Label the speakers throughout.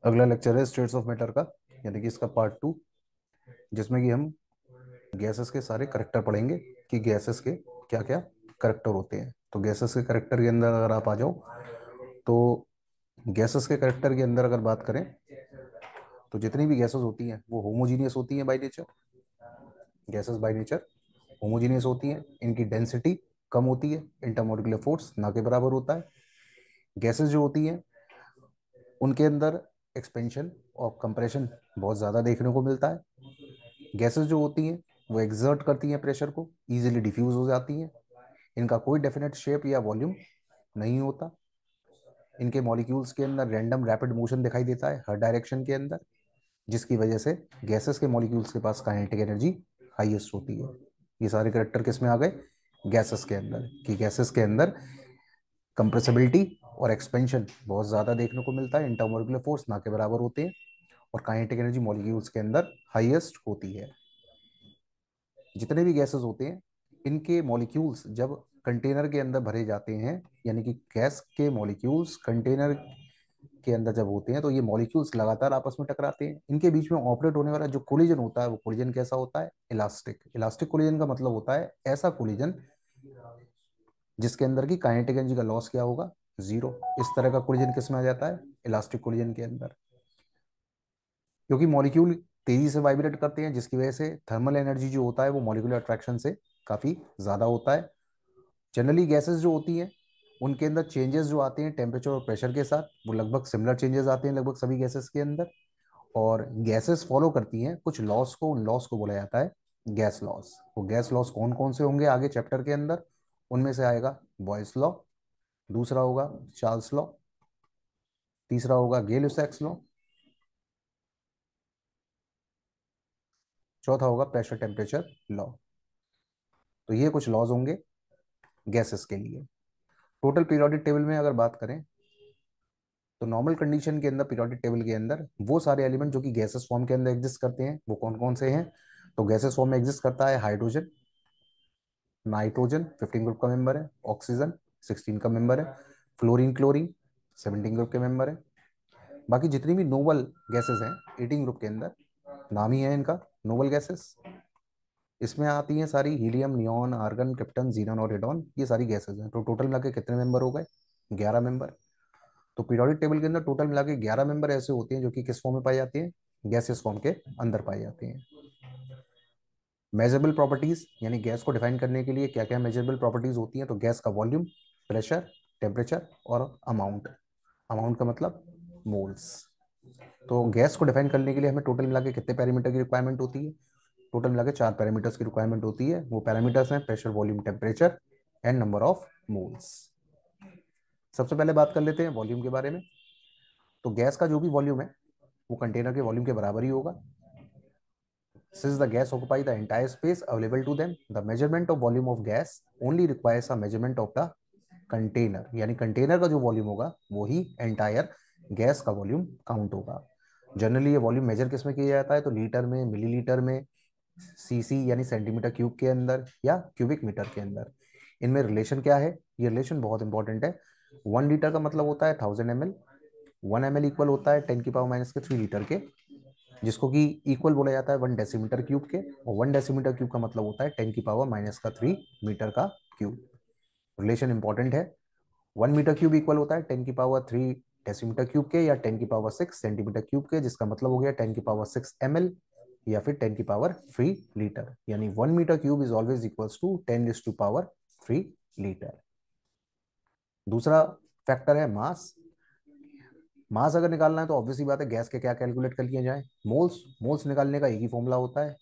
Speaker 1: अगला लेक्चर है states of matter का, यानी कि इसका पार्ट 2, जिसमें कि हम गैसेस के सारे करेक्टर पढ़ेंगे कि गैसेस के क्या क्या करेक्टर होते हैं। तो गैसेस के करेक्टर के अंदर अगर आप आ जाओ, तो गैसेस के करेक्टर के अंदर अगर बात करें, तो जितनी भी गैसेस होती हैं वो होमोजीनियस होती हैं by nature. Gases by nature homogeneous होती हैं, इनकी डेंसिटी कम होती है, इंटरमोलिकुलर फोर्स ना के बराबर होता है। गैसेस जो होती हैं उनके अंदर एक्सपेंशन और कंप्रेशन बहुत ज़्यादा देखने को मिलता है। गैसेस जो होती हैं वो एक्सर्ट करती हैं प्रेशर को, इजीली डिफ्यूज हो जाती हैं। इनका कोई डेफिनेट शेप या वॉल्यूम नहीं होता। इनके मॉलिक्यूल्स के अंदर रैंडम रैपिड मोशन दिखाई देता है हर डायरेक्शन के अंदर, जिसकी वजह से गैसेस के मॉलिक्यूल्स के पास काइनेटिक एनर्जी हाईएस्ट होती है। ये सारे करेक्टर किस में आ गए? गैसेस के अंदर। कि गैसेस के अंदर कंप्रेसिबिलिटी और एक्सपेंशन बहुत ज़्यादा देखने को मिलता है, इंटरमोलिकुलर फोर्स ना के बराबर होते हैं, और काइनेटिक एनर्जी मॉलिक्यूल्स के अंदर हाईएस्ट होती है। जितने भी गैसेस होते हैं इनके मॉलिक्यूल्स जब कंटेनर के अंदर भरे जाते हैं, यानी कि गैस के मॉलिक्यूल्स कंटेनर के अंदर जब होते हैं, तो ये मॉलिक्यूल्स लगातार आपस में टकराते हैं। इनके बीच में ऑपरेट होने वाला जो कोलिजन होता है, वो कोलिजन कैसा होता है? इलास्टिक। इलास्टिक कोलिजन का मतलब होता है ऐसा कोलिजन जिसके अंदर की काइनेटिक एनर्जी का लॉस क्या होगा? जीरो। इस तरह का कोलिजन किस में आ जाता है? इलास्टिक कोलिजन के अंदर। क्योंकि मॉलिक्यूल तेजी से वाइब्रेट करते हैं, जिसकी वजह से थर्मल एनर्जी जो होता है वो मॉलिक्यूलर अट्रैक्शन से काफी ज्यादा होता है। जनरली गैसेस जो होती हैं उनके अंदर चेंजेस जो आते हैं टेम्परेचर और प्रेशर के साथ, वो लगभग सिमिलर चेंजेस आते हैं लगभग सभी गैसेस के अंदर। और गैसेस फॉलो करती हैं कुछ लॉस को, उन लॉस को बोला जाता है गैस लॉस। वो गैस लॉस कौन कौन से होंगे आगे चैप्टर के अंदर? उनमें से आएगा बॉयस लॉ, दूसरा होगा चार्ल्स लॉ, तीसरा होगा गेल-लुसाक्स लॉ, चौथा होगा प्रेशर टेम्परेचर लॉ। तो ये कुछ लॉज होंगे गैसेस के लिए। टोटल पीरियोडिक टेबल में अगर बात करें, तो नॉर्मल कंडीशन के अंदर पीरियोडिक टेबल के अंदर वो सारे एलिमेंट जो कि गैसेस फॉर्म के अंदर एग्जिस्ट करते हैं वो कौन कौन से हैं? तो गैसेस फॉर्म में एग्जिस्ट करता है हाइड्रोजन, नाइट्रोजन 15 ग्रुप का मेंबर है, ऑक्सीजन 16 का मेंबर है, फ्लोरीन क्लोरीन 17 ग्रुप के मेंबर है। बाकी जितनी भी नोबल गैसेस हैं 18 ग्रुप के अंदर, नाम ही है इनका नोबल गैसेस। इसमें आती हैं सारी हीलियम, नियॉन, आर्गन, क्रिप्टन, जीनन और रेडॉन, ये सारी गैसेस हैं। तो टोटल मिला के कितने मेंबर हो गए? 11 मेंबर। तो पीरियोडिक टेबल के अंदर टोटल मिला के 11 मेंबर ऐसे होते हैं जो कि किस फॉर्म में पाए जाते हैं? गैसेस फॉर्म के अंदर पाए जाते हैं। मेजरेबल प्रॉपर्टीज, यानी गैस को डिफाइन करने के लिए क्या क्या मेजरेबल प्रॉपर्टीज होती हैं? तो गैस का वॉल्यूम, प्रेशर, टेम्परेचर और अमाउंट। अमाउंट का मतलब मोल्स। तो गैस को डिफाइन करने के लिए हमें टोटल मिला के कितने पैरामीटर की रिक्वायरमेंट होती है? टोटल मिला के 4 पैरामीटर्स की रिक्वायरमेंट होती है। वो पैरामीटर्स हैं pressure, volume, temperature and number of moles. सबसे पहले बात कर लेते हैं वॉल्यूम के बारे में। तो गैस का जो भी वॉल्यूम है वो कंटेनर के वॉल्यूम के बराबर ही होगा। Since the gas occupy the entire space available to them, the measurement of volume of gas only requires a measurement of the container। यानी कंटेनर का जो वॉल्यूम होगा वो ही एंटायर गैस का वॉल्यूम काउंट होगा। जनरली ये वॉल्यूम मेजर किस में किया जाता है? तो लीटर में, मिलीलीटर में, सीसी यानी सेंटीमीटर क्यूब के अंदर, या क्यूबिक मीटर के अंदर। इनमें रिलेशन क्या है? ये रिलेशन बहुत इंपॉर्टेंट है। 1 लीटर का मतलब होता है 1000 ml। 1 ml इक्वल होता है 10⁻³ लीटर के, जिसको कि इक्वल बोला जाता है 1 डेसीमीटर क्यूब के। और 1 डेसीमीटर क्यूब का मतलब होता है 10⁻³ मीटर का क्यूब। रिलेशन इंपॉर्टेंट है। 1 मीटर क्यूब इक्वल होता है 10⁻³ डेसीमीटर क्यूब के, या 10⁻6 सेंटीमीटर क्यूब के, जिसका मतलब हो गया 10⁻6 ml या फिर 10⁻³ लीटर। यानी 1 metre cube is always equals to 10⁻³ litre. दूसरा फैक्टर है मास। मास अगर निकालना है तो ऑब्वियसली बात है गैस के क्या कैलकुलेट कर लिया जाए? मोल्स। मोल्स निकालने का एक ही फॉर्मूला होता है,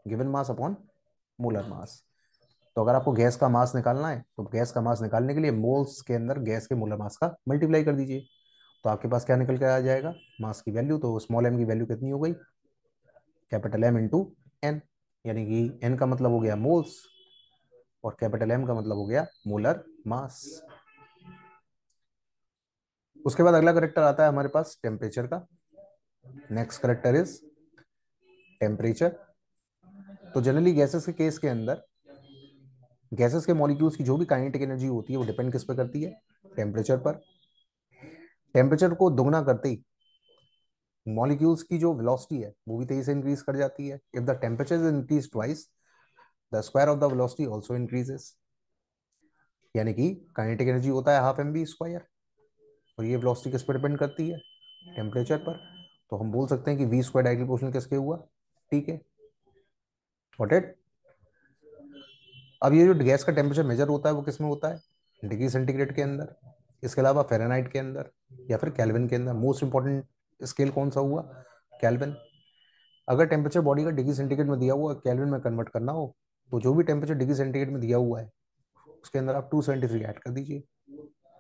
Speaker 1: given mass upon molar mass. तो अगर आपको गैस का मास निकालना है तो गैस का मास निकालने के लिए मोल्स के अंदर गैस के मोलर मास का मल्टीप्लाई कर दीजिए, तो आपके पास क्या निकल कर आ जाएगा? मास की वैल्यू। तो स्मॉल एम की वैल्यू कितनी हो गई? Capital M into N. यानी कि एन का मतलब हो गया मोल्स और कैपिटल एम का मतलब हो गया मोलर मास। उसके बाद अगला करेक्टर आता है हमारे पास टेम्परेचर का। Next character is temperature. तो जनरली गैसेस के केस के अंदर गैसेस के मॉलिक्यूल्स की जो भी काइनेटिक एनर्जी होती है वो डिपेंड किस पर करती है? टेम्परेचर पर। टेम्परेचर को दोगुना करते ही मॉलिक्यूल्स की जो वेलोसिटी है वो भी तेजी से इंक्रीज कर जाती है। If the temperature is increase twice, the square of the velocity also increases, यानी कि काइनेटिक एनर्जी होता है हाफ एम बी स्क्वायर, और ये वेलोसिटी किस पर डिपेंड करती है? टेम्परेचर पर। तो हम बोल सकते हैं कि वी स्क्वायर डायरेक्टली प्रोपोर्शनल किसके हुआ? ठीक है, गॉट इट। अब ये जो गैस का टेम्परेचर मेजर होता है वो किस में होता है? डिग्री सेंटीग्रेड के अंदर, इसके अलावा फ़ारेनहाइट के अंदर या फिर केल्विन के अंदर। मोस्ट इंपॉर्टेंट स्केल कौन सा हुआ? केल्विन। अगर टेम्परेचर बॉडी का डिग्री सेंटीग्रेड में दिया हुआ केल्विन में कन्वर्ट करना हो, तो जो भी टेम्परेचर डिग्री सेंटीग्रेड में दिया हुआ है उसके अंदर आप 273 ऐड कर दीजिए,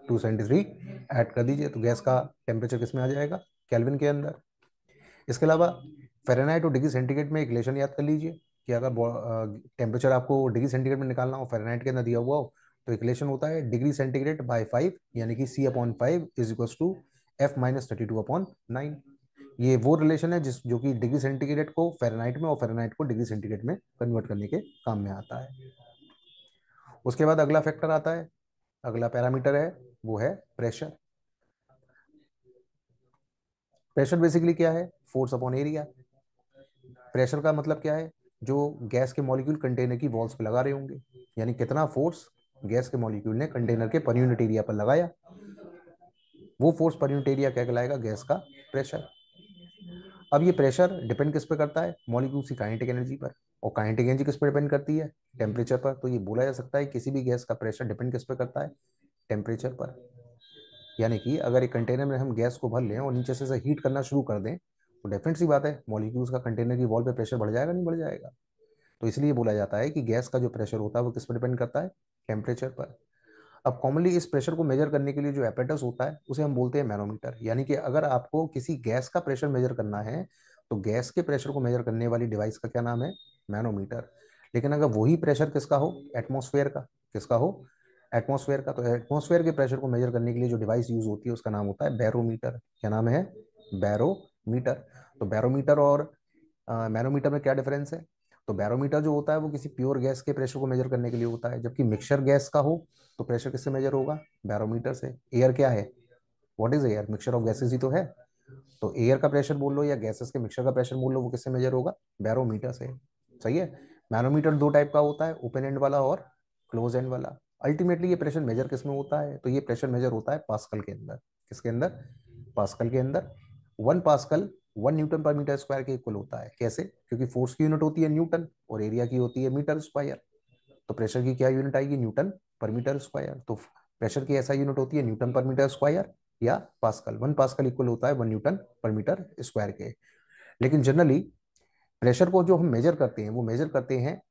Speaker 1: 273 ऐड कर दीजिए, तो गैस का टेम्परेचर किस में आ जाएगा? केल्विन के अंदर। इसके अलावा फ़ारेनहाइट और डिग्री सेंटीग्रेड में एक रिलेशन याद कर लीजिए कि अगर टेम्परेचर आपको डिग्री सेंटीग्रेड में निकालना हो, फ़ारेनहाइट के अंदर दिया हुआ हो, तो एक रिलेशन होता है डिग्री सेंटीग्रेड बाय 5, यानी कि C/5 is equal to F-32/9। ये वो रिलेशन है जो कि डिग्री सेंटीग्रेड को फ़ारेनहाइट में और फ़ारेनहाइट को डिग्री सेंटीग्रेड में कन्वर्ट करने के काम में आता है। उसके बाद अगला फैक्टर आता है, अगला पैरामीटर है, वो है प्रेशर। प्रेशर बेसिकली क्या है? Force upon area. प्रेशर का मतलब क्या है? जो गैस के मॉलिक्यूल कंटेनर की वॉल्स पे लगा रहे होंगे, यानी कितना फोर्स गैस के मॉलिक्यूल ने कंटेनर के पर यूनिट एरिया पर लगाया, वो फोर्स पर यूनिट एरिया क्या कहलाएगा? गैस का प्रेशर। अब ये प्रेशर डिपेंड किस पे करता है? मॉलिक्यूल्स की काइनेटिक एनर्जी पर। और काइनेटिक एनर्जी किस पे डिपेंड करती है? टेम्परेचर पर। तो ये बोला जा सकता है किसी भी गैस का प्रेशर डिपेंड किस पे करता है? टेम्परेचर पर। यानी कि अगर एक कंटेनर में हम गैस को भर लें और नीचे से हीट करना शुरू कर दें, तो डेफिनेट सी बात है मॉलिक्यूल्स का कंटेनर की वॉल पे प्रेशर बढ़ जाएगा, नहीं बढ़ जाएगा? तो इसलिए बोला जाता है कि गैस का जो प्रेशर होता है वो किस पर डिपेंड करता है? टेम्परेचर पर। अब कॉमनली इस प्रेशर को मेजर करने के लिए जो एपेरेटस होता है उसे हम बोलते हैं मैनोमीटर। यानी कि अगर आपको किसी गैस का प्रेशर मेजर करना है, तो गैस के प्रेशर को मेजर करने वाली डिवाइस का क्या नाम है? मैनोमीटर। लेकिन अगर वही प्रेशर किसका हो? एटमॉस्फेयर का। किसका हो? एटमॉस्फेयर का। तो एटमॉस्फेयर के प्रेशर को मेजर करने के लिए जो डिवाइस यूज होती है उसका नाम होता है बैरोमीटर। क्या नाम है? बैरोमीटर। तो बैरोमीटर और मैनोमीटर में क्या डिफरेंस है? तो बैरोमीटर जो होता है वो किसी प्योर गैस के प्रेशर को मेजर करने के लिए होता है, जबकि मिक्सचर गैस का हो तो प्रेशर किससे मेजर होगा? बैरोमीटर से। एयर क्या है? What is air? Mixture of gases ही तो है। तो एयर का प्रेशर बोल लो या गैसेस के मिक्सचर का प्रेशर बोल लो, वो किससे मेजर होगा? बैरोमीटर से। सही है। मैनोमीटर दो टाइप का होता है, ओपन एंड वाला और क्लोज एंड वाला। अल्टीमेटली ये प्रेशर मेजर किस में होता है? तो ये प्रेशर मेजर होता है पास्कल के अंदर। किसके अंदर? पास्कल के अंदर। 1 पास्कल 1 न्यूटन पर मीटर स्क्वायर के इक्वल होता है। कैसे? क्योंकि फोर्स की यूनिट होती है न्यूटन और एरिया की होती है मीटर स्क्वायर। तो प्रेशर की क्या यूनिट आएगी? न्यूटन पर मीटर स्क्वायर। तो प्रेशर की ऐसा यूनिट होती है न्यूटन पर मीटर स्क्वायर या पास्कल। 1 पास्कल इक्वल होता है 1 न्यूटन पर मीटर स्क्वायर के। लेकिन जनरली प्रेशर को जो हम मेजर करते हैं वो मेजर करते हैं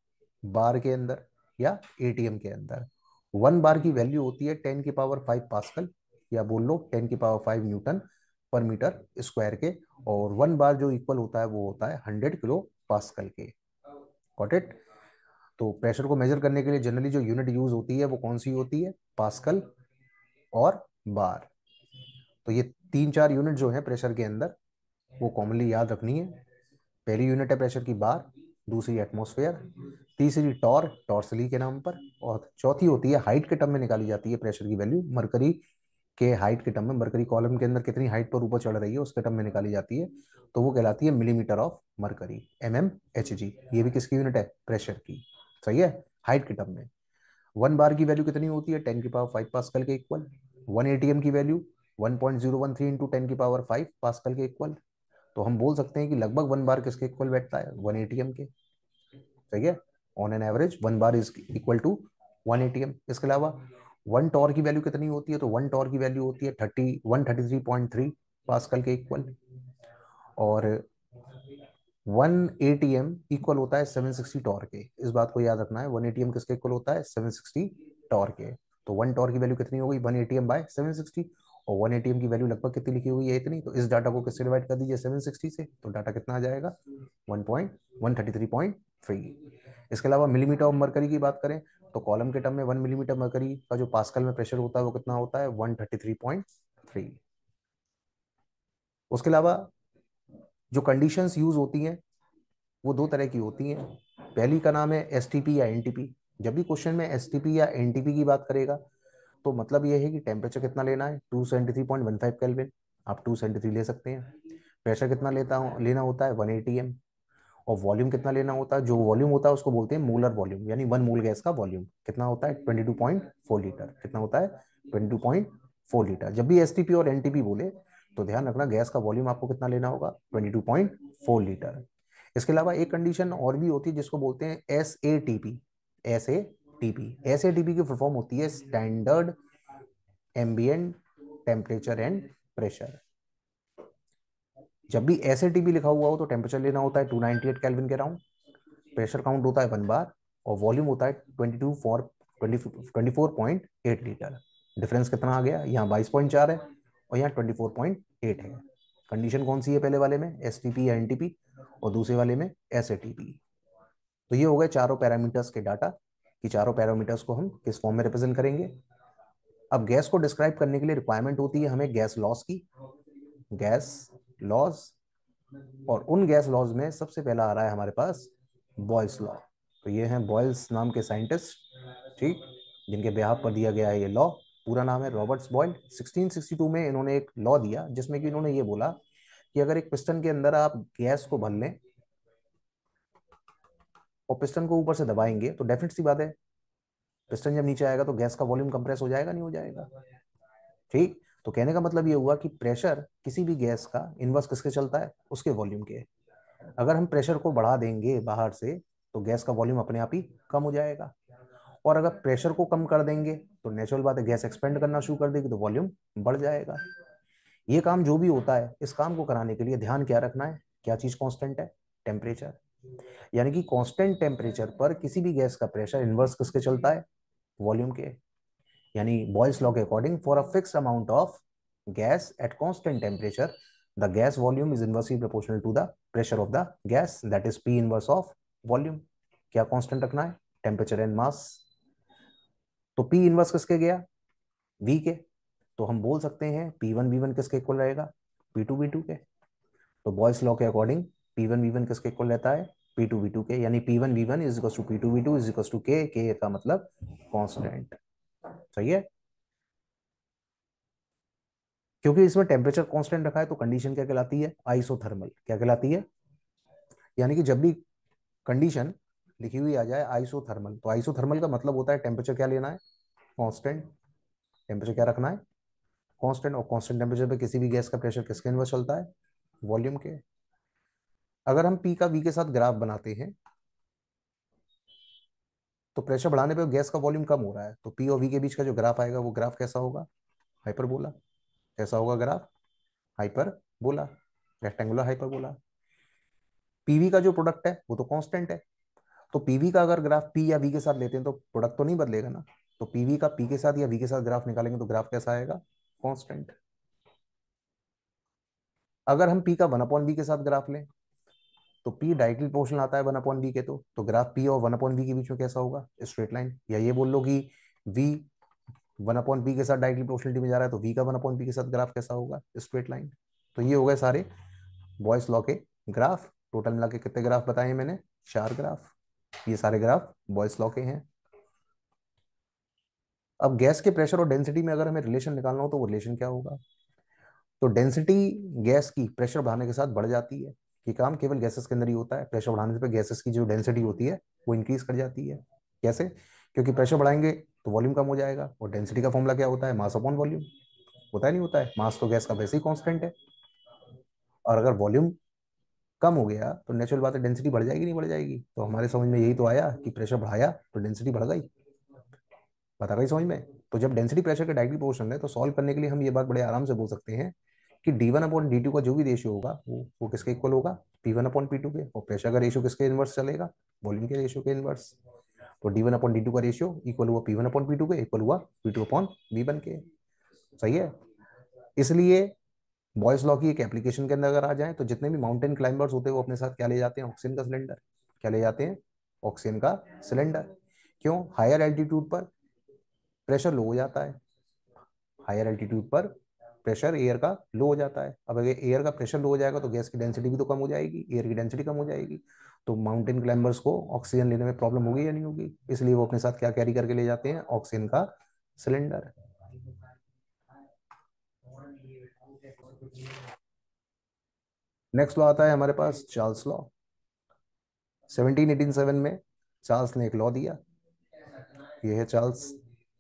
Speaker 1: बार के अंदर या एटीएम के अंदर। 1 बार की वैल्यू होती है 10⁵ या बोल लो 10⁵न्यूटन पर मीटर स्क्वायर के। और 1 बार जो इक्वल होता है वो होता है 100 किलो पास्कल के। Got it. तो प्रेशर को मेजर करने के लिए जनरली जो यूनिट यूज होती है वो कौन सी होती है? पास्कल और बार। तो ये तीन चार यूनिट जो है प्रेशर के अंदर वो कॉमनली याद रखनी है। पहली यूनिट है प्रेशर की बार, दूसरी एटमॉस्फेयर, तीसरी टॉर्सली के नाम पर, और चौथी होती है हाइट के टर्म में निकाली जाती है प्रेशर की वैल्यू। मरकरी के हाइट के टर्म में, मरकरी कॉलम के अंदर कितनी हाइट पर ऊपर चढ़ रही है उसके टर्म में निकाली जाती है, तो वो कहलाती है मिलीमीटर ऑफ मरकरी, mmHg। ये भी किसकी यूनिट है? प्रेशर की। सही है। हाइट के टर्म में 1 बार की वैल्यू कितनी होती है? 10⁵ के इक्वल। 1 ATM की वैल्यू 1.013 इंटू 10⁵ के इक्वल। तो हम बोल सकते हैं कि लगभग 1 बार किसके इक्वल बैठता है? 1 ATM के। सही है। On an average 1 bar is equal to 1 ATM। इसके अलावा 1 टॉर की वैल्यू कितनी होती है? तो 1 टॉर की वैल्यू होती है 133.3 पास्कल के इक्वल। और 1 ATM इक्वल होता है 760 टॉर के। इस बात को याद रखना है, 1 ATM किसके इक्वल होता है? 760 टॉर के। तो 1 टॉर की वैल्यू कितनी हो गई? 1 ATM/760। और 1 ATM की वैल्यू लगभग कितनी लिखी हुई है? इतनी। तो इस डाटा को किससे डिवाइड कर दीजिए? 760 से। तो डाटा कितना आ जाएगा? 1.133.3। इसके अलावा मिलीमीटर ऑफ मरकरी की बात करें तो कॉलम के टर्म में 1 मिलीमीटर मरकरी का जो पास्कल में प्रेशर होता है वो कितना होता है? 133.3। उसके अलावा जो कंडीशंस यूज होती हैं वो दो तरह की होती हैं। पहली का नाम है एसटीपी या एनटीपी। जब भी क्वेश्चन में एसटीपी या एनटीपी की बात करेगा तो मतलब ये है कि टेम्परेचर कितना लेना है? 273.15 केल्विन। आप 273 ले सकते हैं। प्रेशर कितना लेना होता है 180 एम, और वॉल्यूम कितना लेना होता है, जो वॉल्यूम होता है उसको बोलते हैं मोलर वॉल्यूम, यानी 1 मोल गैस का वॉल्यूम कितना होता है 22.4 लीटर, कितना होता है 22.4 लीटर। जब भी एसटीपी और एनटीपी बोले तो ध्यान रखना गैस का वॉल्यूम आपको कितना लेना होगा 22.4 लीटर। इसके अलावा एक कंडीशन और भी होती है जिसको बोलते हैं एस ए टी पी की फुल फॉर्म होती है standard ambient temperature and pressure. जब भी एसएटीपी लिखा हुआ हो तो टेम्परेचर लेना होता है 298 केल्विन के राउंड, प्रेशर काउंट होता है 1 बार, और वॉल्यूम होता है 24.8 लीटर। डिफरेंस कितना आ गया, यहाँ 22.4 है और यहाँ 24.8 है। कंडीशन कौन सी है पहले वाले में, एसटीपी या एनटीपी, और दूसरे वाले में एसएटीपी। तो ये हो गए चारों पैरामीटर्स के डाटा, कि चारों पैरामीटर्स को हम किस फॉर्म में रिप्रेजेंट करेंगे। अब गैस को डिस्क्राइब करने के लिए रिक्वायरमेंट होती है हमें गैस लॉस की, गैस लॉस, और उन गैस लॉज में सबसे पहला आ रहा है हमारे पास बॉयल्स लॉ। तो ये हैं बॉयल्स नाम के साइंटिस्ट, ठीक, जिनके बेहाफ पर दिया गया है ये लॉ। पूरा नाम है रॉबर्ट्स बॉयल। 1662 में इन्होंने एक लॉ दिया जिसमें कि इन्होंने ये बोला कि अगर एक पिस्टन के अंदर आप गैस को भर लें और पिस्टन को ऊपर से दबाएंगे तो डेफिनेट सी बात है पिस्टन जब नीचे आएगा तो गैस का वॉल्यूम कंप्रेस हो जाएगा, नहीं हो जाएगा, ठीक। तो कहने का मतलब ये हुआ कि प्रेशर किसी भी गैस का इनवर्स किसके चलता है, उसके वॉल्यूम के। अगर हम प्रेशर को बढ़ा देंगे बाहर से तो गैस का वॉल्यूम अपने आप ही कम हो जाएगा, और अगर प्रेशर को कम कर देंगे तो नेचुरल बात है गैस एक्सपेंड करना शुरू कर देगी तो वॉल्यूम बढ़ जाएगा। ये काम जो भी होता है इस काम को कराने के लिए ध्यान क्या रखना है, क्या चीज कांस्टेंट है, टेम्परेचर। यानी कि कांस्टेंट टेम्परेचर पर किसी भी गैस का प्रेशर इनवर्स किसके चलता है, वॉल्यूम के। यानी बॉयल्स लॉ के according for a fixed amount of gas at constant temperature the gas volume is inversely proportional to the pressure of the gas, that is P inverse of volume. क्या constant रखना है, temperature and mass. तो P inverse किसके गया, we के। तो हम बोल सकते हैं पी वन वी वन किसके इक्वल रहेगा, पी टू वी टू के। तो बॉयल्स लॉ के according P one V one किसके इक्वल रहता है, पी टू वी टू के। यानी P one V one is equal to P two V two is equal to K का मतलब कांस्टेंट। सही है, क्योंकि इसमें टेम्परेचर कांस्टेंट रखा है तो कंडीशन क्या कहलाती है, आइसोथर्मल। क्या कहलाती है, यानी कि जब भी कंडीशन लिखी हुई आ जाए आइसोथर्मल, तो आइसोथर्मल का मतलब होता है टेम्परेचर क्या लेना है, कांस्टेंट। टेम्परेचर क्या रखना है, कांस्टेंट, और कांस्टेंट टेम्परेचर पे किसी भी गैस का प्रेशर किसके इनवर्स चलता है, वॉल्यूम के। अगर हम पी का वी के साथ ग्राफ बनाते हैं तो प्रेशर बढ़ाने पे गैस का वॉल्यूम कम हो रहा है, तो पी और वी के बीच का जो ग्राफ आएगा वो ग्राफ कैसा होगा, हाइपरबोला। कैसा होगा graph, hyperbola, rectangular hyperbola. PV का जो प्रोडक्ट है वो तो कांस्टेंट है, तो पीवी का अगर ग्राफ पी या वी के साथ लेते हैं तो प्रोडक्ट तो नहीं बदलेगा ना। तो पीवी का पी के साथ या वी के साथ ग्राफ निकालेंगे तो ग्राफ कैसा आएगा, कांस्टेंट। अगर हम पी का 1 अपॉन बी के साथ ग्राफ लें तो पी डायरेक्टली प्रोपोर्शनल आता है 1 अपॉन बी के, तो ग्राफ पी और 1 अपॉन बी के बीच में कैसा होगा, स्ट्रेट लाइन। या ये बोल लो कि वी 1 अपॉन बी के साथ डायरेक्टली प्रोपोर्शनलिटी में जा रहा है तो वी का 1 अपॉन बी के साथ ग्राफ कैसा होगा, स्ट्रेट लाइन। तो ये हो गए सारे बॉयस लॉ के ग्राफ। टोटल मिला के कितने ग्राफ बताए मैंने, 4 ग्राफ। ये सारे ग्राफ बॉयस लॉ के हैं। अब गैस के प्रेशर और डेंसिटी में अगर हमें रिलेशन निकालना हो तो वो रिलेशन क्या होगा, तो डेंसिटी गैस की प्रेशर बढ़ाने के साथ बढ़ जाती है। ये काम केवल गैसेस के अंदर ही होता है, प्रेशर बढ़ाने पे गैसेस की जो डेंसिटी होती है वो इंक्रीज कर जाती है। कैसे, क्योंकि प्रेशर बढ़ाएंगे तो वॉल्यूम कम हो जाएगा, और डेंसिटी का फॉर्मूला क्या होता है, मास अपॉन वॉल्यूम। होता है नहीं होता है, मास तो गैस का वैसे ही कांस्टेंट है, और अगर वॉल्यूम कम हो गया तो नेचुरल बात है डेंसिटी बढ़ जाएगी, नहीं बढ़ जाएगी। तो हमारे समझ में यही तो आया कि प्रेशर बढ़ाया तो डेंसिटी बढ़ गई। बता गई समझ में। तो जब डेंसिटी प्रेशर के डायरेक्टली प्रोपोर्शनल है तो सॉल्व करने के लिए हम ये बात बड़े आराम से बोल सकते हैं कि d1/d2 का जो भी रेशियो होगा वो किसके इक्वल होगा, p1/p2 के। और प्रेशर का रेशियो किसके इनवर्स चलेगा, वॉल्यूम के रेशियो के इनवर्स। तो d1/d2 का रेशियो इक्वल हुआ p1/p2 के, इक्वल हुआ p2/v1 के। सही है। इसलिए बॉयस लॉ की एक एप्लीकेशन के अंदर अगर आ जाए तो जितने भी माउंटेन क्लाइंबर्स होते हैं वो अपने साथ क्या ले जाते हैं, ऑक्सीजन का सिलेंडर। क्या ले जाते हैं, ऑक्सीजन का सिलेंडर। क्यों, हायर एल्टीट्यूड पर प्रेशर लो हो जाता है, हायर एल्टीट्यूड पर प्रेशर एयर का लो हो जाता है। अब अगर एयर का प्रेशर लो हो जाएगा तो गैस की डेंसिटी भी तो कम हो जाएगी, एयर की डेंसिटी कम हो जाएगी। तो माउंटेन क्लाइंबर्स को ऑक्सीजन लेने में प्रॉब्लम होगी या नहीं होगी, इसलिए वो अपने साथ क्या कैरी करके ले जाते हैं, ऑक्सीजन का सिलेंडर। नेक्स्ट लॉ आता है हमारे पास चार्ल्स लॉ। 1787 में चार्ल्स ने एक लॉ दिया। ये है चार्ल्स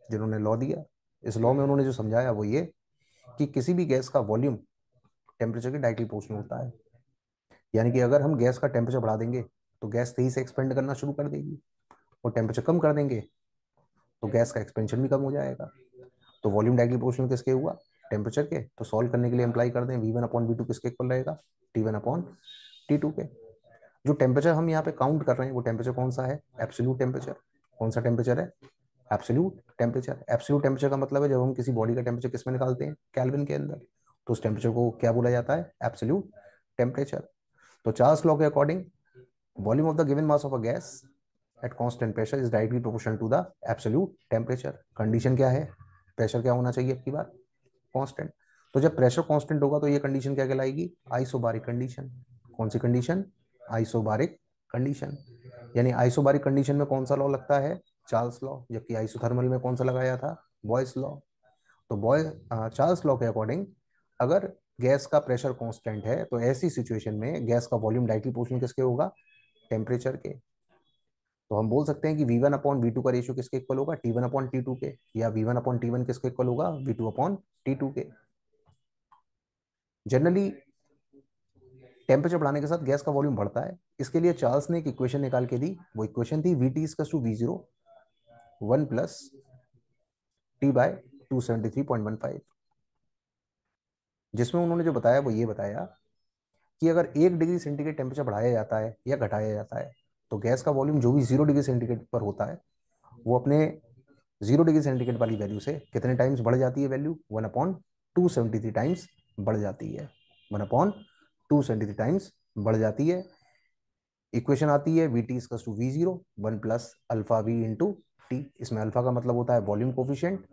Speaker 1: जिन्होंने लॉ दिया। इस लॉ में उन्होंने जो समझाया वो ये कि किसी भी गैस का वॉल्यूम टेम्परेचर के डायरेक्टली प्रोपोर्शनल होता है। यानी कि अगर हम गैस का टेम्परेचर बढ़ा देंगे तो गैस तेजी से एक्सपेंड करना शुरू कर देगी, और टेम्परेचर कम कर देंगे तो गैस का एक्सपेंशन भी कम हो जाएगा। तो वॉल्यूम डायरेक्टली प्रोपोर्शनल किसके हुआ? टेम्परेचर के। तो सॉल्व करने के लिए अप्लाई कर दें V1/V2 किसके इक्वल रहेगा? T1/T2 के। जो टेम्परेचर हम यहाँ पे काउंट कर रहे हैं वो टेम्परेचर कौन सा है? Absolute temperature. कौन सा टेम्परेचर है? Absolute temperature. एब्सोल्यूट टेम्परेचर का मतलब है जब हम किसी बॉडी का टेम्परेचर किस में निकालते हैं? केल्विन के अंदर। तो उस टेम्परेचर को क्या बोला जाता है? Absolute temperature. तो चार्ल्स लॉ के according volume of the given mass of a gas at constant pressure is directly proportional to the absolute temperature. Condition क्या है? प्रेशर क्या होना चाहिए आपकी बार? कांस्टेंट। तो जब प्रेशर कांस्टेंट होगा तो ये कंडीशन क्या कहलाएगी? Isobaric condition. कौन सी कंडीशन? Isobaric condition. यानी आइसोबारिक कंडीशन में कौन सा लॉ लगता है? Charles law. जबकि आइसोथर्मल में कौन सा लगाया था? Boys law. तो चार्ल्स लॉ के अकॉर्डिंग अगर गैस का प्रेशर कांस्टेंट है तो ऐसी सिचुएशन में गैस का वॉल्यूम डायरेक्टली प्रोपोर्शनल किसके होगा? टेम्परेचर के। तो हम बोल सकते हैं कि V1/V2 का रेशियो किसके इक्वल होगा? T1/T2 के। या V1/T1 किसके इक्वल होगा? V2/T2 के। जनरली टेम्परेचर बढ़ाने के साथ गैस का वॉल्यूम बढ़ता है। इसके लिए चार्ल्स ने एक इक्वेशन निकाल के दी। वो इक्वेशन थी VT=V0 1 प्लस T/273.15, जिसमें उन्होंने जो बताया वो ये बताया कि अगर 1 डिग्री सेंटीग्रेड टेम्परेचर बढ़ाया जाता है या घटाया जाता है तो गैस का वॉल्यूम जो भी 0 डिग्री सेंटीग्रेड पर होता है वो अपने 0 डिग्री सेंटीग्रेड वाली वैल्यू से कितने टाइम्स बढ़ जाती है? वैल्यू 1/273 टाइम्स बढ़ जाती है। 1/273 टाइम्स बढ़ जाती है। इक्वेशन आती है VT=V0 1 plus alpha V into T. इसमें अल्फा का मतलब होता है वॉल्यूम कोफिशिएंट,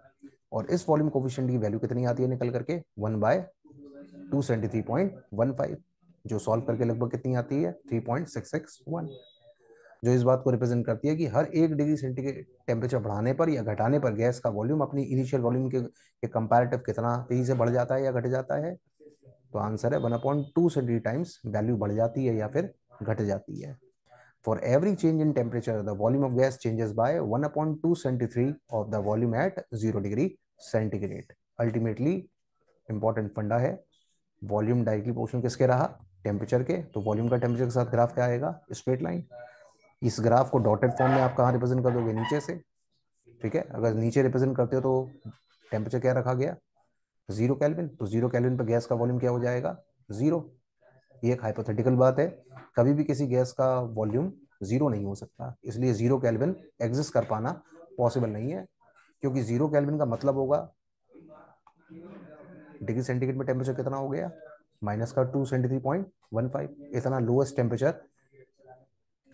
Speaker 1: और इस वॉल्यूम कोफिशिएंट की वैल्यू कितनी आती है निकल करके? 1/273.15, जो सॉल्व करके लगभग कितनी आती है? 3.661, जो इस बात को रिप्रेजेंट करती है कि हर 1 डिग्री सेंटीग्रेड टेम्परेचर बढ़ाने पर या घटाने पर गैस का वॉल्यूम अपनी इनिशियल वॉल्यूम के कंपैरेटिव कितना तेजी से बढ़ जाता है या घट जाता है। तो आंसर है 1/273 टाइम्स वैल्यू बढ़ जाती है या फिर घट जाती है। For every change in temperature, the volume of gas changes by 1/273 of the volume at 0 degree centigrade. Ultimately important फंडा है, वॉल्यूम डायरेक्टली प्रोपोर्शनल किसके रहा? टेम्परेचर के। तो वॉल्यूम का टेम्परेचर के साथ ग्राफ क्या आएगा? Straight line. इस ग्राफ को डॉटेड फॉर्म में आप कहाँ रिप्रेजेंट कर दोगे? नीचे से। ठीक है, अगर नीचे रिप्रेजेंट करते हो तो टेम्परेचर क्या रखा गया? 0 केल्विन। तो 0 केल्विन पर गैस का वॉल्यूम क्या हो जाएगा? 0। ये एक हाइपोथेटिकल बात है, कभी भी किसी गैस का वॉल्यूम 0 नहीं हो सकता, इसलिए 0 केल्विन एग्जिस्ट कर पाना पॉसिबल नहीं है, क्योंकि 0 केल्विन का मतलब होगा डिग्री सेंटीग्रेड में टेम्परेचर कितना हो गया? -273.15। इतना लोएस्ट टेम्परेचर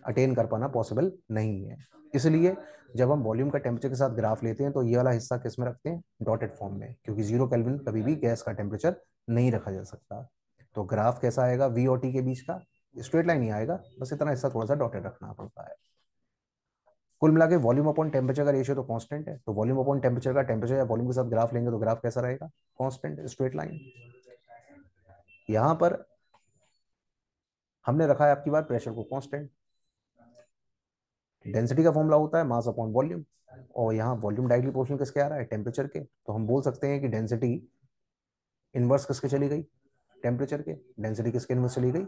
Speaker 1: अटेन कर पाना पॉसिबल नहीं है। इसलिए जब हम वॉल्यूम का टेम्परेचर के साथ ग्राफ लेते हैं तो ये वाला हिस्सा किस में रखते हैं? डॉटेड फॉर्म में, क्योंकि 0 केल्विन कभी भी गैस का टेम्परेचर नहीं रखा जा सकता। तो ग्राफ कैसा आएगा? V और T के बीच का स्ट्रेट लाइन ही आएगा, बस इतना हिस्सा थोड़ा सा डॉटेड रखना पड़ता है। कुल मिला के वॉल्यूम अपॉन टेम्परेचर का रेशियो तो कांस्टेंट है, तो वॉल्यूम अपॉन टेम्परेचर का टेम्परेचर या वॉल्यूम के साथ ग्राफ लेंगे तो ग्राफ कैसा रहेगा? Constant, straight line. यहां पर हमने रखा है आपकी बार प्रेशर को कांस्टेंट। डेंसिटी का फॉर्मूला होता है मास अपॉन वॉल्यूम, और यहाँ वॉल्यूम डायरेक्टली प्रोपोर्शनल किसके आ रहा है? टेम्परेचर के। तो हम बोल सकते हैं कि डेंसिटी इनवर्स किसके चली गई? टेम्परेचर के। डेंसिटी किसके इनवर्स चली गई?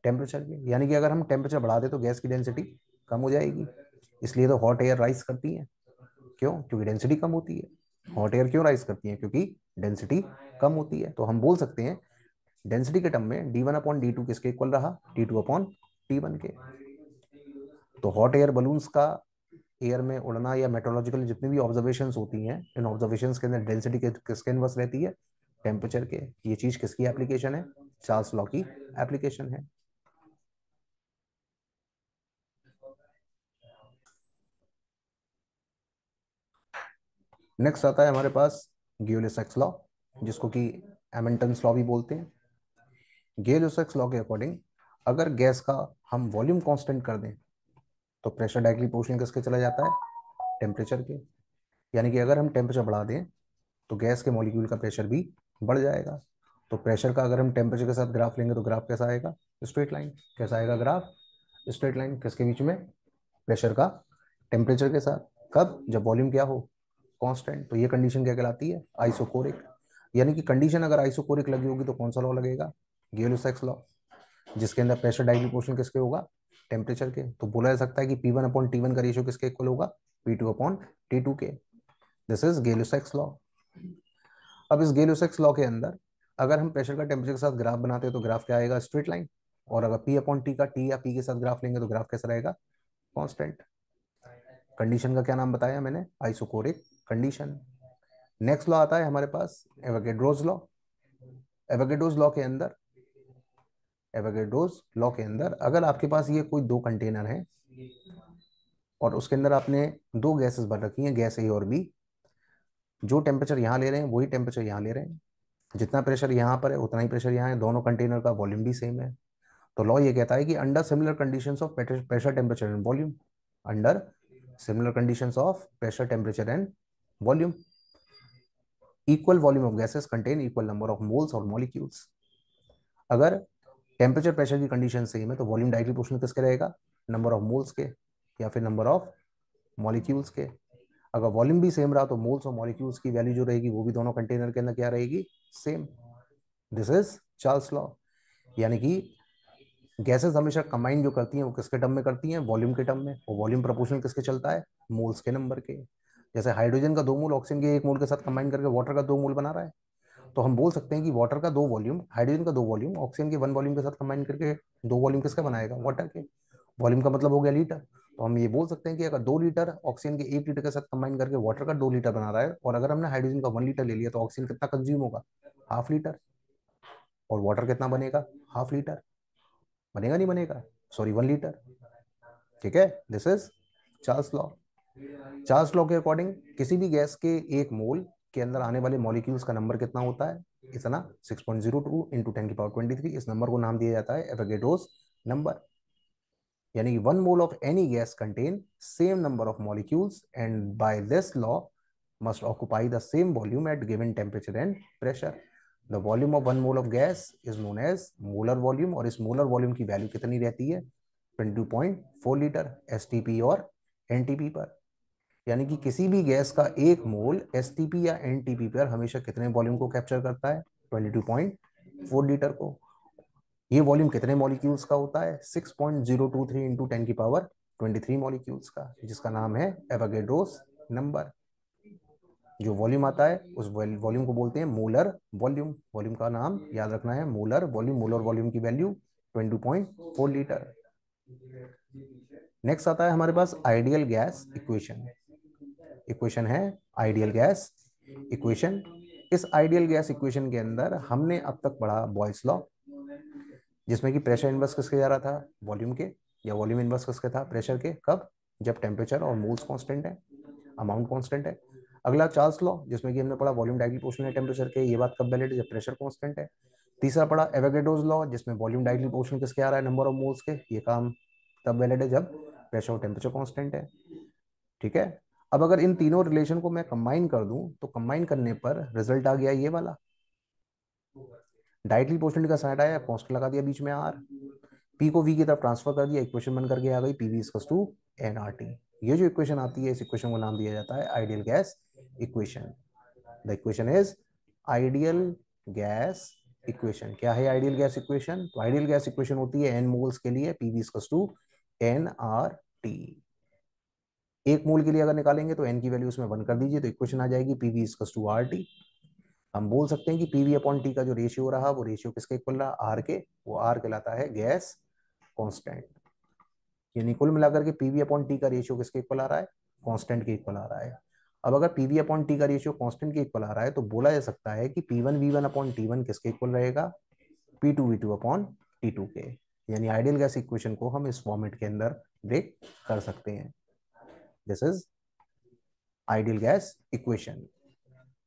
Speaker 1: टेम्परेचर के। यानी कि अगर हम टेम्परेचर बढ़ा दे तो गैस की डेंसिटी कम हो जाएगी। इसलिए तो हॉट एयर राइज करती है। क्यों? क्योंकि डेंसिटी कम होती है। हॉट एयर क्यों राइज करती है? क्योंकि डेंसिटी कम होती है। तो हम बोल सकते हैं डेंसिटी के टर्म में D1/D2 किसके इक्वल रहा? T2/T1 के। तो हॉट एयर बलून्स का एयर में उड़ना या मेट्रोलॉजिकल जितनी भी ऑब्जर्वेशंस होती हैं, इन ऑब्जर्वेशंस के अंदर डेंसिटी किसके इनवर्स रहती है? टेम्परेचर के। ये चीज किसकी एप्लीकेशन है? चार्ल्स लॉ की एप्लीकेशन है। नेक्स्ट आता है हमारे पास गियो-लेसैक्स लॉ, जिसको कि हैमिल्टन्स लॉ भी बोलते हैं। गियो-लेसैक्स लॉ के अकॉर्डिंग अगर गैस का हम वॉल्यूम कांस्टेंट कर दें तो प्रेशर डायरेक्टली प्रोपोर्शनल किसके चला जाता है? टेम्परेचर के। यानी कि अगर हम टेम्परेचर बढ़ा दें तो गैस के मॉलिक्यूल का प्रेशर भी बढ़ जाएगा। तो प्रेशर का अगर हम टेम्परेचर के साथ ग्राफ लेंगे तो ग्राफ कैसा आएगा? Straight line. कैसा आएगा ग्राफ? Straight line. किसके बीच में? प्रेशर का टेम्परेचर के साथ। कब? जब वॉल्यूम क्या हो? कांस्टेंट। तो ये कंडीशन क्या कहलाती है? आइसोकोरिक। यानी कि कंडीशन अगर आइसोकोरिक लगी होगी तो कौन सा लॉ लगेगा? गिब्स लॉ, जिसके अंदर प्रेशर डाई प्रोपोर्शनल किसके होगा? टेम्परेचर के। तो बोला जा सकता है कि P1/T1 का रेशियो किसके इक्वल होगा? P2/T2 के। This is Gibbs law. अब इस गिब्स लॉ के अंदर अगर हम प्रेशर का टेम्परेचर के साथ ग्राफ बनाते हैं तो ग्राफ क्या आएगा? Straight line. और अगर P/T का T या P के साथ ग्राफ लेंगे तो ग्राफ कैसा रहेगा? कांस्टेंट। कंडीशन का क्या नाम बताया मैंने? Isochoric condition. नेक्स्ट लॉ आता है हमारे पास एवोगैड्रोस लॉ। एवोगैड्रोस लॉ के अंदर एवोगैड्रोस लॉ के अंदर अगर आपके पास ये कोई दो कंटेनर है और उसके अंदर आपने दो गैसेस भर रखी हैं, गैस ए और बी, जो टेम्परेचर यहाँ ले रहे हैं वही टेम्परेचर यहाँ ले रहे हैं, जितना प्रेशर यहाँ पर है उतना ही प्रेशर यहाँ है, दोनों कंटेनर का वॉल्यूम भी सेम है। तो लॉ ये कहता है कि under similar conditions of pressure temperature and volume, under similar conditions of pressure temperature and volume, equal volume of gases contain equal number of moles और मॉलिक्यूल्स। अगर टेम्परेचर प्रेशर की कंडीशन सेम है तो volume directly proportional किसके रहेगा? Number of moles के या फिर नंबर ऑफ मॉलिक्यूल्स के। अगर वॉल्यूम भी सेम रहा तो मोल्स और मॉलिक्यूल्स की वैल्यू जो रहेगी वो भी दोनों कंटेनर के अंदर क्या रहेगी? Same. This is Charles law. यानी कि गैसेस हमेशा कंबाइन जो करती हैं वो किसके टर्म में करती हैं? वॉल्यूम के टर्म में। और वॉल्यूम प्रोपोर्शनल किसके चलता है? मोल्स के नंबर के। जैसे हाइड्रोजन का 2 मोल ऑक्सीजन के 1 मोल के साथ कंबाइन करके वाटर का 2 मोल बना रहा है, तो हम बोल सकते हैं कि वाटर का 2 वॉल्यूम, हाइड्रोजन का 2 वॉल्यूम ऑक्सीजन के 1 वॉल्यूम के साथ कंबाइन करके 2 वॉल्यूम किसका बनाएगा? वाटर के। वॉल्यूम का मतलब हो गया लीटर। तो हम ये बोल सकते हैं कि अगर 2 लीटर ऑक्सीजन के 1 लीटर के साथ कंबाइन करके वाटर का 2 लीटर बना रहा है, और अगर हमने हाइड्रोजन का 1 लीटर ले लिया तो ऑक्सीजन कितना कंज्यूम होगा? Half litre. और वाटर कितना बनेगा? Half litre. बनेगा नहीं बनेगा? Sorry, 1 litre. ठीक है, this is Charles law. Charles law के अकॉर्डिंग किसी भी गैस के 1 मोल के अंदर आने वाले मॉलिक्यूल्स का नंबर कितना होता है? इतना 6.02 इंटू 10⁻23। इस नंबर को नाम दिया जाता है एवोगैड्रोस नंबर। यानी कि 1 mole of any gas contain same number of molecules and by this law must occupy the same volume at given temperature and pressure. The volume of 1 mole of gas is known as molar volume, और इस molar volume की value कितनी रहती है? 22.4 litre STP और NTP पर। यानी कि किसी भी गैस का 1 मोल एसटीपी या एनटीपी पर हमेशा कितने वॉल्यूम को कैप्चर करता है? 22.4 लीटर को। ये वॉल्यूम कितने मॉलिक्यूल्स का होता है? 6.023 इंटू 10⁻23 मॉलिक्यूल्स का, जिसका नाम है एवोगैड्रोस नंबर। जो वॉल्यूम आता है उस वॉल्यूम को बोलते हैं मोलर वॉल्यूम। वॉल्यूम का नाम याद रखना है मोलर वॉल्यूम। मोलर वॉल्यूम की वैल्यू 20.4 लीटर। नेक्स्ट आता है हमारे पास आइडियल गैस इक्वेशन। इक्वेशन है आइडियल गैस इक्वेशन। इस आइडियल गैस इक्वेशन के अंदर हमने अब तक पढ़ा बॉयल्स लॉ, जिसमें कि प्रेशर इनवर्स किसके जा रहा था? वॉल्यूम के। या वॉल्यूम इनवर्स किसके था? प्रेशर के। कब? जब टेम्परेचर और मोल्स कांस्टेंट है, अमाउंट कांस्टेंट है। अगला चार्ल्स लॉ, जिसमें कि हमने पढ़ा वॉल्यूम डायरेक्टली प्रोपोर्शनल है टेम्परेचर के। ये बात कब वैलिड है? जब प्रेशर कांस्टेंट है। तीसरा पढ़ा एवोगैड्रोस लॉ, जिसमें वॉल्यूम डायरेक्टली प्रोपोर्शनल किसके आ रहा है? नंबर ऑफ मोल्स के। ये काम तब वैलिड है जब प्रेशर और टेम्परेचर कांस्टेंट है। ठीक है। अब अगर इन तीनों रिलेशन को मैं कंबाइन कर दूं तो कंबाइन करने पर रिजल्ट आ गया ये वाला। डायरेक्टली प्रोपोर्शनल का साइड आया, कांस्टेंट लगा दिया बीच में आर, पी को वी की तरफ ट्रांसफर कर दिया, इक्वेशन बन करके आ गई P V equals to N R T. ये जो इक्वेशन आती है इस इक्वेशन को नाम दिया जाता है ideal gas equation. The equation is ideal gas equation. क्या है आइडियल गैस इक्वेशन? तो आइडियल गैस इक्वेशन होती है एन मोल्स के लिए P V equals to N R T. 1 mole के लिए अगर निकालेंगे तो एन की वैल्यू उसमें 1 कर दीजिए तो इक्वेशन आ जाएगी P V equals to R T. हम बोल सकते हैं कि पीवी अपॉन टी का जो रेशियो रहा वो रेशियो किसके इक्वल रहा? आर के। वो आर कहलाता है गैस कांस्टेंट। यानी कुल मिलाकर के पीवी अपॉन टी का रेशियो किसके इक्वल आ रहा है? कांस्टेंट के इक्वल आ रहा है। अब अगर पीवी अपॉन टी का रेशियो कांस्टेंट के इक्वल आ रहा है तो बोला जा सकता है कि P one V one upon T one किसके इक्वल रहेगा? P two V two upon T two के। यानी आइडियल गैस इक्वेशन को हम इस फॉर्मेट के अंदर ब्रेक कर सकते हैं। This is ideal gas equation.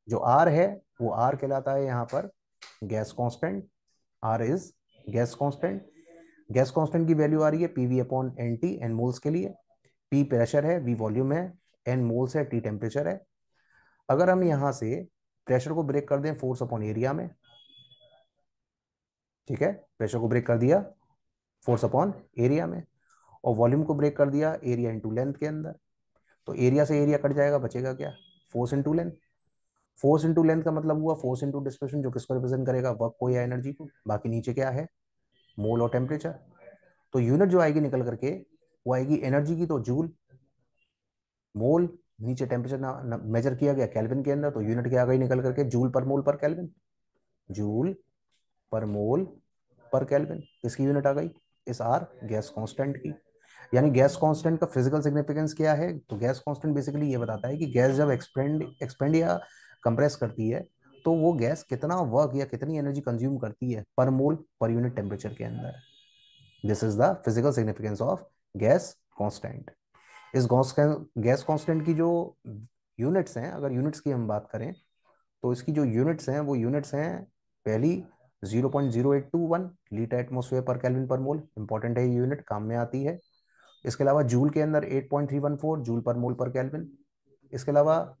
Speaker 1: जो आर है वो आर कहलाता है यहाँ पर gas constant. R is gas constant. Gas constant की वैल्यू आ रही है PV upon N T, N moles के लिए। पी प्रेशर है, वी वॉल्यूम है, एन मोल्स है, टी टेम्परेचर है। अगर हम यहां से प्रेशर को ब्रेक कर दें फोर्स अपॉन एरिया में, ठीक है, प्रेशर को ब्रेक कर दिया फोर्स अपॉन एरिया में, और वॉल्यूम को ब्रेक कर दिया एरिया इंटू लेंथ के अंदर। तो एरिया से एरिया कट जाएगा, बचेगा क्या, force into length. Force into length का मतलब हुआ फोर्स इंटू डिस्प्लेसमेंट, जो किसको रिप्रेजेंट करेगा, वर्क को या एनर्जी को। बाकी नीचे क्या है, मोल और टेम्परेचर। तो यूनिट जो आएगी निकल करके वो आएगी एनर्जी की, तो जूल। मोल, नीचे टेम्परेचर मेजर किया गया केल्विन के अंदर, तो यूनिट क्या आ गई निकल करके, जूल पर मोल पर केल्विन। जूल पर मोल पर केल्विन किसकी यूनिट आ गई, इस आर गैस कांस्टेंट की। यानी गैस कांस्टेंट का फिजिकल सिग्निफिकेंस क्या है, तो गैस कांस्टेंट बेसिकली ये बताता है कि गैस जब एक्सपेंड या कंप्रेस करती है तो वो गैस कितना वर्क या कितनी एनर्जी कंज्यूम करती है पर मोल पर यूनिट टेम्परेचर के अंदर। This is the physical significance of gas constant. इस गैस कांस्टेंट की जो यूनिट्स हैं, अगर यूनिट्स की हम बात करें तो इसकी जो यूनिट्स हैं वो यूनिट्स हैं, पहली 0.0821 लीटर एटमोसफेयर पर केल्विन पर मोल, इंपॉर्टेंट है ये यूनिट, काम में आती है। इसके अलावा जूल के अंदर 8.314 जूल पर मोल पर केल्विन। इसके अलावा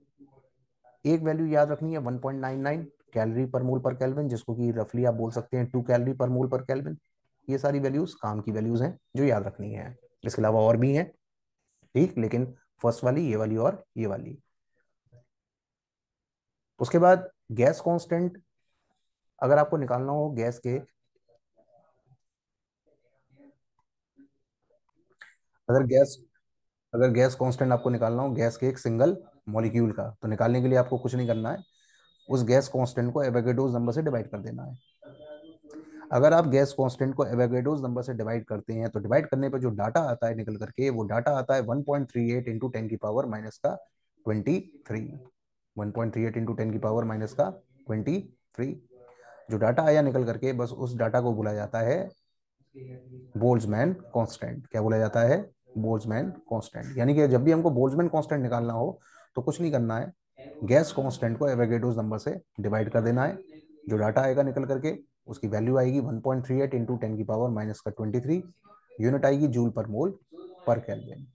Speaker 1: एक वैल्यू याद रखनी है 1.99 कैलोरी पर मोल पर केल्विन, जिसको कि रफली आप बोल सकते हैं 2 कैलोरी पर मोल पर केल्विन। ये सारी वैल्यूज काम की वैल्यूज हैं जो याद रखनी है। इसके अलावा और भी हैं, ठीक, लेकिन फर्स्ट वाली ये वाली और ये वाली। उसके बाद गैस कांस्टेंट अगर आपको निकालना हो गैस के, अगर गैस अगर गैस कांस्टेंट आपको निकालना हो गैस के एक सिंगल मॉलिक्यूल का, तो निकालने के लिए आपको कुछ नहीं करना है, उस गैस कांस्टेंट को एवोगैड्रोस नंबर से डिवाइड कर देना है। अगर आप गैस कांस्टेंट को एवोगैड्रोस नंबर से डिवाइड करते हैं तो डिवाइड करने पर जो डाटा आता है निकल करके, वो डाटा आता है 1.38 इंटू टेन की पावर माइनस का 23। 1.38 इंटू टेन की पावर माइनस का 23 जो डाटा आया निकल करके, बस उस डाटा को बोला जाता है बोल्ट्जमैन कांस्टेंट। क्या बोला जाता है, बोल्ट्जमैन कांस्टेंट। यानी कि जब भी हमको बोल्ट्जमैन कांस्टेंट निकालना हो तो कुछ नहीं करना है, गैस कांस्टेंट को एवोगैड्रोस नंबर से डिवाइड कर देना है। जो डाटा आएगा निकल करके उसकी वैल्यू आएगी 1.38 इंटू टेन की पावर माइनस का 23, यूनिट आएगी जूल पर मोल पर केल्विन।